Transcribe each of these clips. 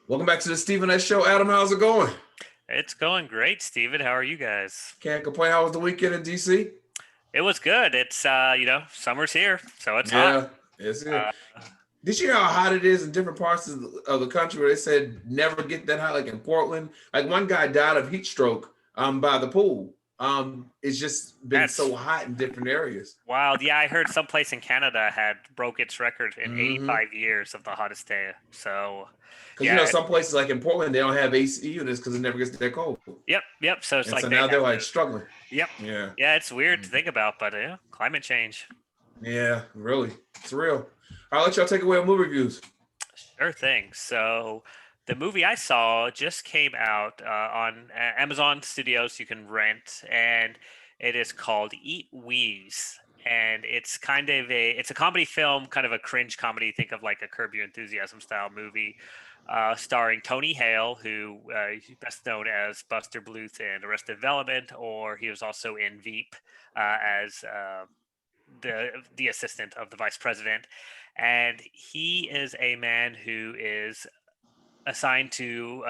Welcome back to the Stephen S. Show. Adam, how's it going? It's going great, Steven. How are you guys? Can't complain. How was the weekend in DC? It was good. It's summer's here, so it's hot. Yeah, it's it. Uh, Did you hear how hot it is in different parts of the country where they said never get that hot, like in Portland? Like one guy died of heat stroke by the pool. It's just been that's so hot in different areas. wild. Yeah, I heard someplace in Canada had broke its record in Mm-hmm. 85 years of the hottest day. So, Because yeah, some places like in Portland they don't have AC units because it never gets that cold, yep. So it's and so like they now they're have like to. struggling. Yep. Yeah, Yeah, it's weird to think about, but yeah, climate change. yeah, really, it's real. I'll let y'all take away movie reviews. Sure thing. So, the movie I saw just came out on Amazon Studios. You can rent, and it is called Eat Weaves. And it's a comedy film, kind of a cringe comedy. Think of like a Curb Your Enthusiasm style movie, starring Tony Hale, who is best known as Buster Bluth in Arrested Development, or he was also in Veep as the assistant of the vice president, and he is a man who is assigned to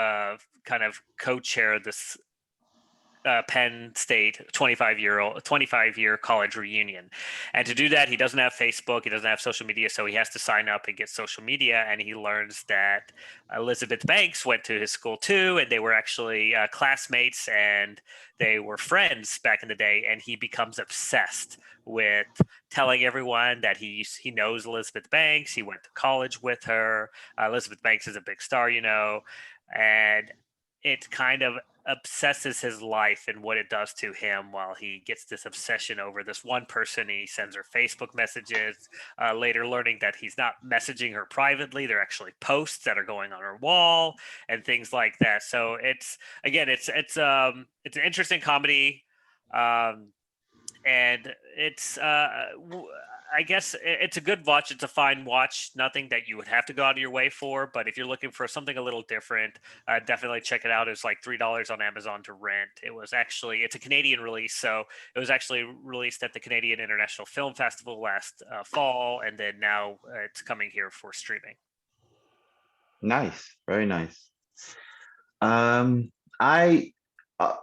kind of co-chair this Penn State 25-year college reunion. And to do that, he doesn't have Facebook, he doesn't have social media, so he has to sign up and get social media. And he learns that Elizabeth Banks went to his school too, and they were actually classmates and they were friends back in the day. And he becomes obsessed with telling everyone that he knows Elizabeth Banks. He went to college with her. Elizabeth Banks is a big star, and it kind of obsesses his life and what it does to him while he gets this obsession over this one person. He sends her Facebook messages, later learning that he's not messaging her privately. They're actually posts that are going on her wall and things like that. So it's an interesting comedy. Um, and I guess it's a good watch. It's a fine watch. Nothing that you would have to go out of your way for, but if you're looking for something a little different, definitely check it out. It's like $3 on Amazon to rent. It's a Canadian release, so it was actually released at the Canadian International Film Festival last fall, and then now it's coming here for streaming. Nice, very nice. Um, I uh,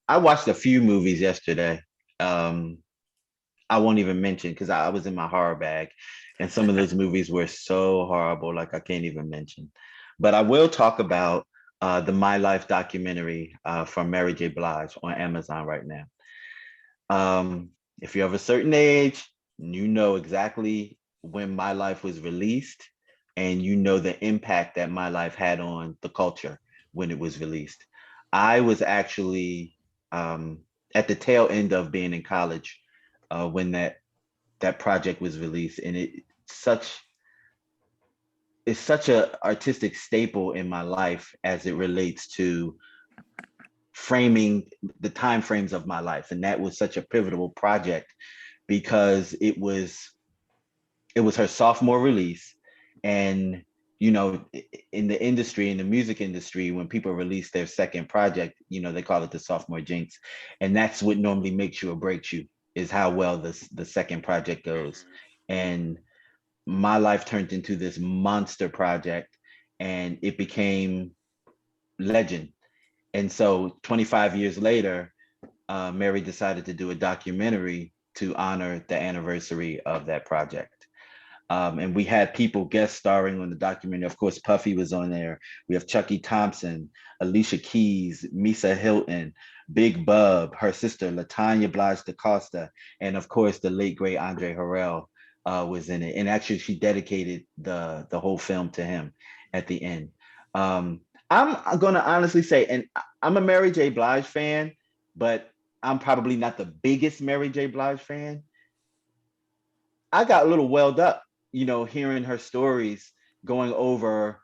I watched a few movies yesterday. Um, I won't even mention because I was in my horror bag, and some of those movies were so horrible, like I can't even mention. But I will talk about the My Life documentary from Mary J. Blige on Amazon right now. If you're of a certain age, you know exactly when My Life was released, and you know the impact that My Life had on the culture when it was released. I was actually at the tail end of being in college when that project was released, and such it's such a artistic staple in my life as it relates to framing the time frames of my life, and that was such a pivotal project because it was her sophomore release. And in the industry, in the music industry, when people release their second project, they call it the sophomore jinx, and that's what normally makes you or breaks you, is how well the second project goes. Mhm. And My Life turned into this monster project, and it became legend. And so 25 years later, Mary decided to do a documentary to honor the anniversary of that project. And we had people guest starring on the documentary. Of course, Puffy was on there. We have Chucky Thompson, Alicia Keys, Misa Hilton, Big Bub, her sister Latanya Blige DaCosta, and of course the late great Andre Harrell was in it. And actually, she dedicated the whole film to him at the end. Um, I'm gonna honestly say, and I'm a Mary J. Blige fan, but I'm probably not the biggest Mary J. Blige fan. I got a little welled up, hearing her stories, going over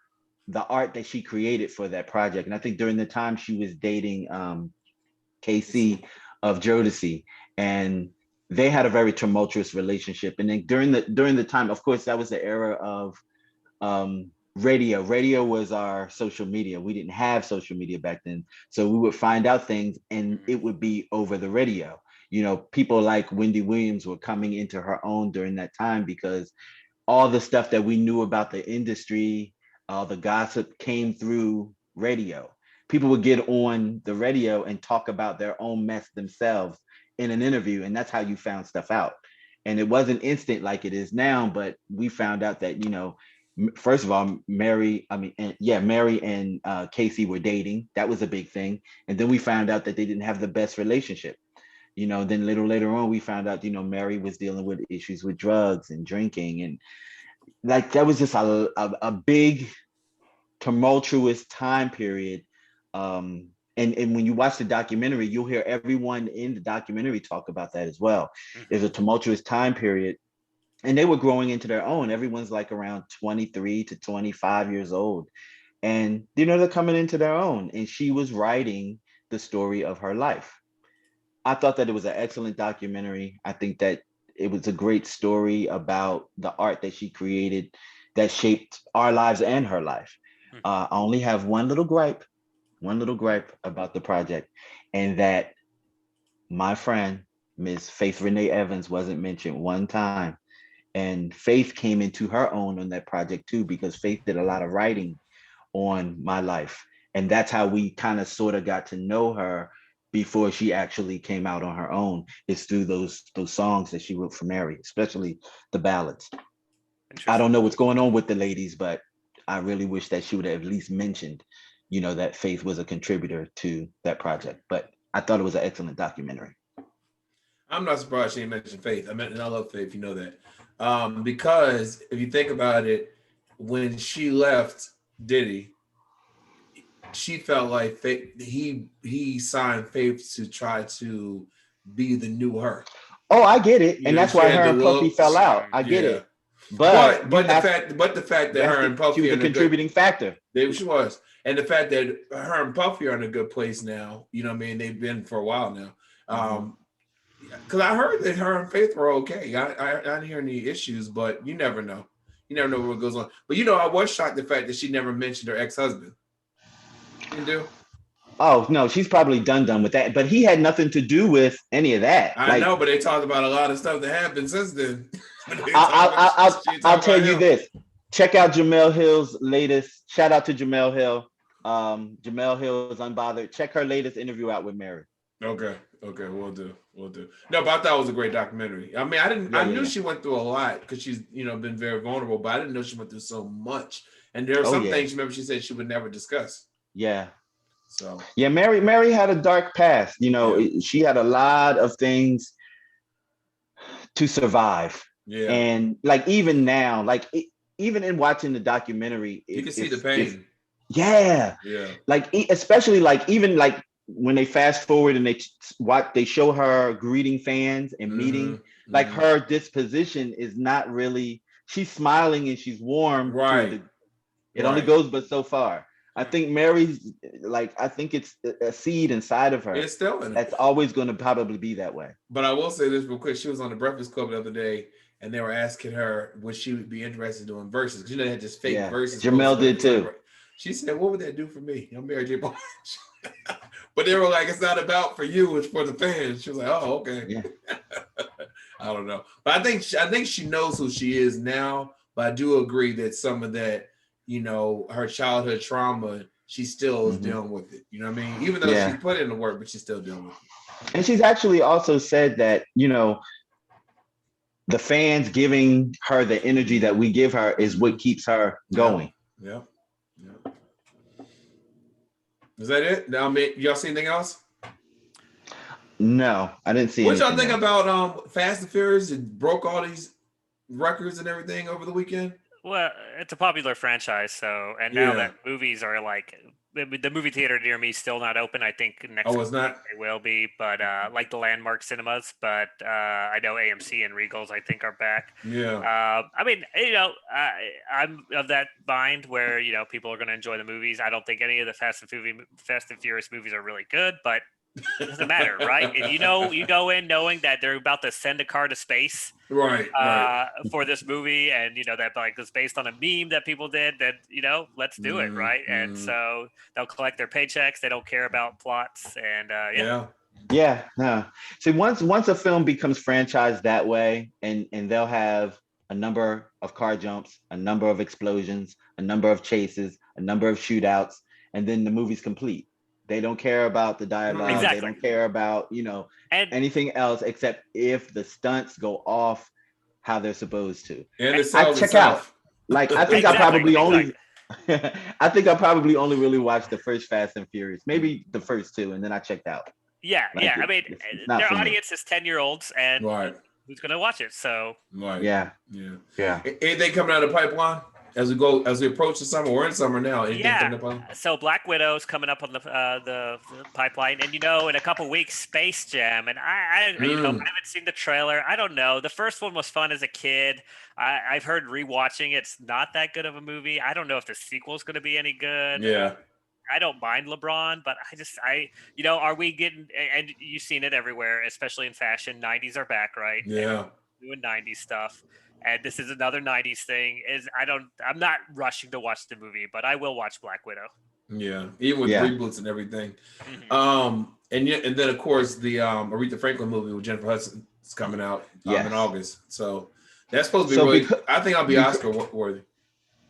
the art that she created for that project. And I think during the time she was dating See, KC of Jodeci, and they had a very tumultuous relationship. And then during the time, of course, that was the era of radio. Radio was our social media. We didn't have social media back then, so we would find out things, and Mhm. it would be over the radio. People like Wendy Williams were coming into her own during that time because all the stuff that we knew about the industry, all the gossip came through radio. People would get on the radio and talk about their own mess themselves in an interview, and that's how you found stuff out. And it wasn't instant like it is now, but we found out that, first of all, Mary and Casey were dating. That was a big thing. And then we found out that they didn't have the best relationship. Then later on, we found out, Mary was dealing with issues with drugs and drinking. And like, that was just a big tumultuous time period. And when you watch the documentary, you'll hear everyone in the documentary talk about that as well. There's a tumultuous time period, and they were growing into their own. Everyone's like around 23 to 25 years old. And, they're coming into their own. And she was writing the story of her life. I thought that it was an excellent documentary. I think that it was a great story about the art that she created that shaped our lives and her life. I only have one little gripe about the project, and that my friend, Miss Faith Renee Evans, wasn't mentioned one time. And Faith came into her own on that project too, because Faith did a lot of writing on my life. And that's how we kind of sort of got to know her before she actually came out on her own, is through those songs that she wrote for Mary, especially the ballads. I don't know what's going on with the ladies, but I really wish that she would have at least mentioned, that Faith was a contributor to that project. But I thought it was an excellent documentary. I'm not surprised she didn't mention Faith. And I love Faith, you know that. Because if you think about it, when she left Diddy, she felt like Faith, he signed Faith to try to be the new her. Oh, I get it. And that's why her and Puffy fell out. I get it. But the fact that her and Puffy she was a contributing factor. She was. And the fact that her and Puffy are in a good place now, they've been for a while now. Because I heard that her and Faith were okay. I didn't hear any issues, but you never know. You never know what goes on. But I was shocked the fact that she never mentioned her ex-husband. You do? Oh no, she's probably done with that. But he had nothing to do with any of that. I know, but they talked about a lot of stuff that happened since then. I'll tell you this. Check out Jamel Hill's latest. Shout out to Jamel Hill. Jamel Hill is Unbothered. Check her latest interview out with Mary. Okay, we'll do. No, but I thought it was a great documentary. I mean, I knew she went through a lot because she's been very vulnerable, but I didn't know she went through so much. And there are some things, remember, she said she would never discuss. Yeah. So yeah, Mary had a dark past. She had a lot of things to survive. Yeah. And like even now, even in watching the documentary, you can see the pain. Yeah. Like especially even when they fast forward and they show her greeting fans and meeting, like her disposition is not really. She's smiling and she's warm. Right. It only goes but so far. I think Mary's I think it's a seed inside of her. It's still in that's always going to probably be that way. But I will say this real quick. She was on the Breakfast Club the other day, and they were asking her would she be interested in doing verses, because they had just fake verses. Jamel did too. She said, "What would that do for me? I'm Mary J. Blige." But they were like, "It's not about for you; it's for the fans." She was like, "Oh, okay." Yeah. I don't know, but I think she knows who she is now. But I do agree that some of that, her childhood trauma, she still is dealing with it. You know what I mean? Even though she's put in the work, but she's still dealing with it. And she's actually also said that, the fans giving her the energy that we give her is what keeps her going. Yeah. Is that it? Now, y'all see anything else? No, I didn't see. What y'all think about Fast and Furious? It broke all these records and everything over the weekend. Well, it's a popular franchise, now that movies are the movie theater near me is still not open. I think next week they will be, but like the landmark cinemas. But I know AMC and Regals I think are back. Yeah. I mean, I'm of that mind where people are going to enjoy the movies. I don't think any of the Fast and Furious movies are really good, but it doesn't matter, right? If you go in knowing that they're about to send a car to space, right. For this movie, and that it's based on a meme that people did, that let's do it, right? And so they'll collect their paychecks. They don't care about plots, and no. See, once a film becomes franchised that way, and they'll have a number of car jumps, a number of explosions, a number of chases, a number of shootouts, and then the movie's complete. They don't care about the dialogue. Exactly. They don't care about, And anything else except if the stunts go off how they're supposed to. And it I sells check out. itself. Like, I think I probably only I think I probably only really watched the first Fast and Furious, maybe the first two, and then I checked out. yeah. I mean, it's not their for me. audience is 10-year-olds, and Right. who's going to watch it? So Right. Yeah. Anything coming out of the pipeline as we approach the summer? We're in summer now. Anything coming up on? So Black Widow's coming up on the pipeline, and in a couple weeks, Space Jam, and I haven't seen the trailer. I don't know. The first one was fun as a kid. I've heard rewatching it's not that good of a movie. I don't know if the sequel's going to be any good. Yeah. I don't mind LeBron, but are we getting? And you've seen it everywhere, especially in fashion. 90s are back, right? Yeah. Doing 90s stuff. And this is another 90s thing. I'm not rushing to watch the movie, but I will watch Black Widow. Yeah, even with reboots and everything. Mm-hmm. And then of course the Aretha Franklin movie with Jennifer Hudson is coming out in August. So that's supposed to be really. I think I'll be Oscar worthy.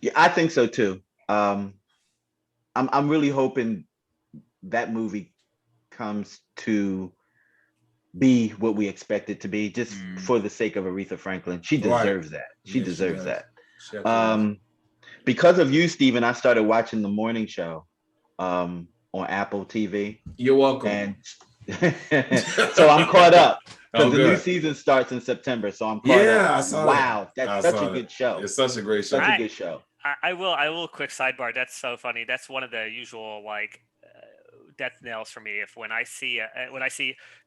Yeah, I think so too. I'm really hoping that movie comes to be what we expect it to be, just for the sake of Aretha Franklin. She deserves that. She deserves that. Because of you, Stephen, I started watching the morning show on Apple TV. You're welcome. And so I'm caught up. Because the good. new season starts in September, so I'm caught up. I saw wow, that's such a good show. It's such a great show. Such a good show. I will quick sidebar. That's so funny. That's one of the usual death nails for me. If when I see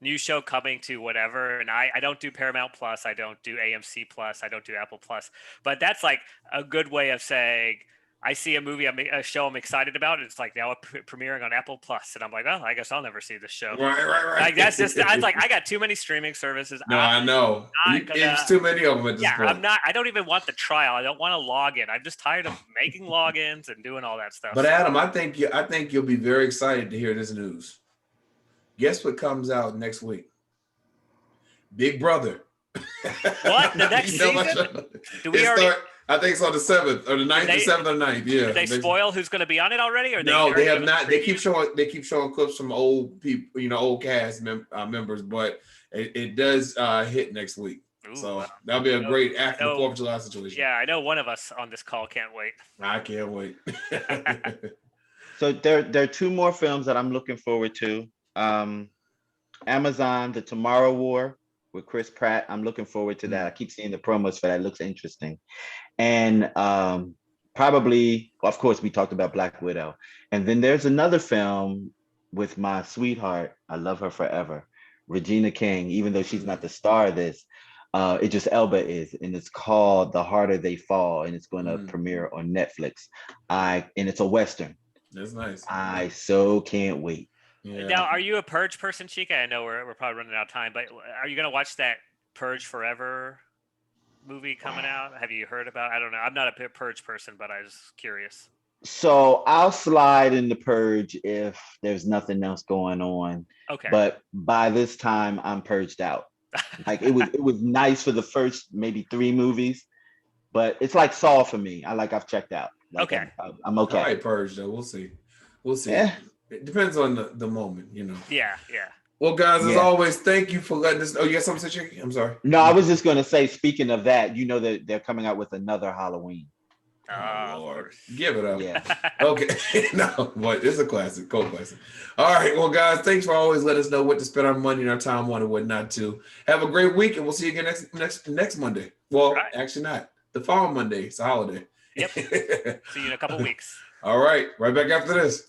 new show coming to whatever, and I don't do Paramount Plus, I don't do AMC Plus, I don't do Apple Plus, but that's like a good way of saying I see a show I'm excited about. And it's like now premiering on Apple Plus, and I'm like, oh, I guess I'll never see this show. Right. Like that's just I was like I got too many streaming services. No, I know. It's too many of them at this point. I don't even want the trial. I don't want to log in. I'm just tired of making logins and doing all that stuff. But Adam, I think you'll be very excited to hear this news. Guess what comes out next week? Big Brother. What? The next season? Do we already? I think it's on the 7th or the 9th, the 7th or 9th. Yeah. Did they spoil who's going to be on it already? Or no, they have not. They keep showing clips from old people, old cast members, but it does hit next week. Ooh, so that'll be a great after the 4th of July situation. Yeah, I know one of us on this call can't wait. I can't wait. So there are two more films that I'm looking forward to. Amazon, The Tomorrow War with Chris Pratt. I'm looking forward to that. I keep seeing the promos for that. It looks interesting. And probably, of course, we talked about Black Widow. And then there's another film with my sweetheart. I love her forever. Regina King, even though she's not the star of this, Idris Elba is. And it's called The Harder They Fall. And it's going to premiere on Netflix. And it's a Western. That's nice. I so can't wait. Yeah. Now, are you a Purge person, Chike? I know we're probably running out of time, but are you going to watch that Purge Forever movie coming out? Have you heard about? I don't know. I'm not a Purge person, but I was curious. So I'll slide in the Purge if there's nothing else going on. Okay. But by this time, I'm purged out. Like it was nice for the first maybe 3 movies, but it's like Saw for me. I've checked out. Like, okay. I'm okay. All right, Purge though. We'll see. Yeah. It depends on the moment, Yeah. Well, guys, as always, thank you for letting us. Oh, you got something to say, Chike? I'm sorry. No, I was just going to say, speaking of that, that they're coming out with another Halloween. Oh, Lord. Give it up. Yeah. Okay. No, but it's a classic, cult classic. All right. Well, guys, thanks for always letting us know what to spend our money and our time on and what not to. Have a great week, and we'll see you again next Monday. Well, actually not. The following Monday. It's a holiday. Yep. See you in a couple weeks. All right. Right back after this.